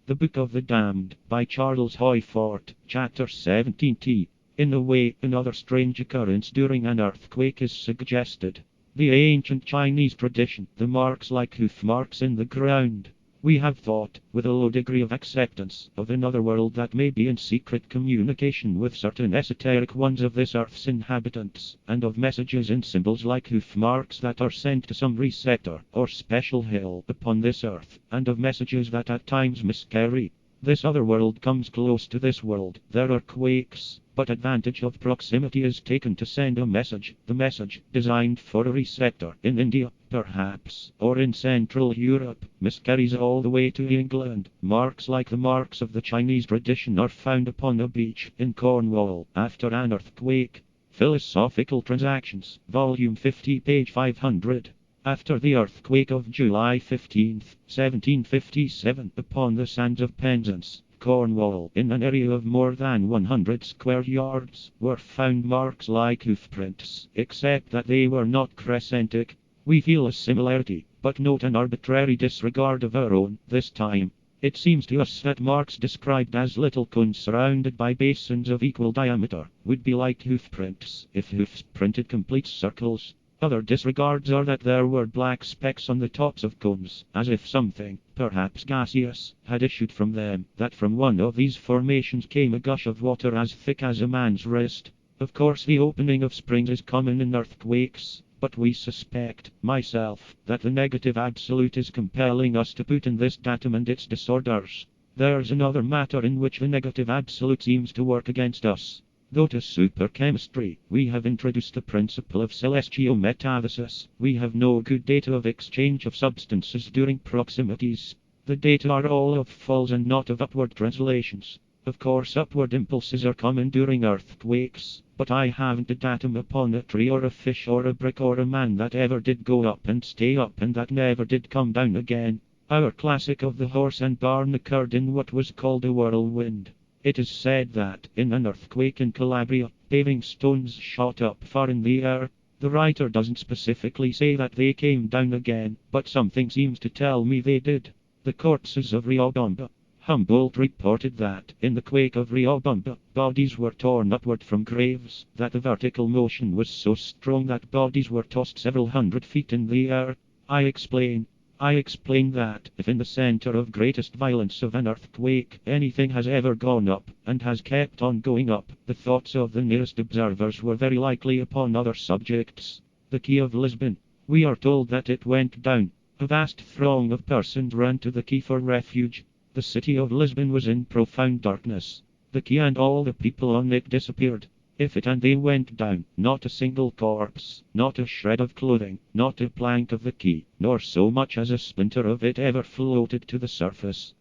The Book of the Damned, by Charles Hoyfort, Chapter 17t. In a way, another strange occurrence during an earthquake is suggested. The ancient Chinese tradition, the marks like hoof marks in the ground. We have thought, with a low degree of acceptance, of another world that may be in secret communication with certain esoteric ones of this earth's inhabitants, and of messages in symbols like hoof marks that are sent to some receptor, or special hill, upon this earth, and of messages that at times miscarry. This other world comes close to this world. There are quakes, but advantage of proximity is taken to send a message. The message, designed for a receptor in India, perhaps, or in Central Europe, miscarries all the way to England. Marks like the marks of the Chinese tradition are found upon a beach in Cornwall after an earthquake. Philosophical Transactions, Volume 50, page 500. After the earthquake of July 15, 1757, upon the sands of Penzance, Cornwall, in an area of more than 100 square yards, were found marks like hoof prints, except that they were not crescentic. We feel a similarity, but note an arbitrary disregard of our own, this time. It seems to us that marks described as little cones surrounded by basins of equal diameter would be like hoof prints if hoofs printed complete circles. Other disregards are that there were black specks on the tops of cones, as if something, perhaps gaseous, had issued from them, that from one of these formations came a gush of water as thick as a man's wrist. Of course the opening of springs is common in earthquakes, but we suspect, myself, that the negative absolute is compelling us to put in this datum and its disorders. There's another matter in which the negative absolute seems to work against us. Though to superchemistry, we have introduced the principle of celestial metathesis, we have no good data of exchange of substances during proximities. The data are all of falls and not of upward translations. Of course upward impulses are common during earthquakes, but I haven't a datum upon a tree or a fish or a brick or a man that ever did go up and stay up and that never did come down again. Our classic of the horse and barn occurred in what was called a whirlwind. It is said that, in an earthquake in Calabria, paving stones shot up far in the air. The writer doesn't specifically say that they came down again, but something seems to tell me they did. The corpses of Riobamba. Humboldt reported that, in the quake of Riobamba, bodies were torn upward from graves, that the vertical motion was so strong that bodies were tossed several hundred feet in the air. I explain that, if in the center of greatest violence of an earthquake, anything has ever gone up, and has kept on going up, the thoughts of the nearest observers were very likely upon other subjects. The Quay of Lisbon. We are told that it went down. A vast throng of persons ran to the quay for refuge. The city of Lisbon was in profound darkness. The quay and all the people on it disappeared. If it and they went down, not a single corpse, not a shred of clothing, not a plank of the quay, nor so much as a splinter of it ever floated to the surface.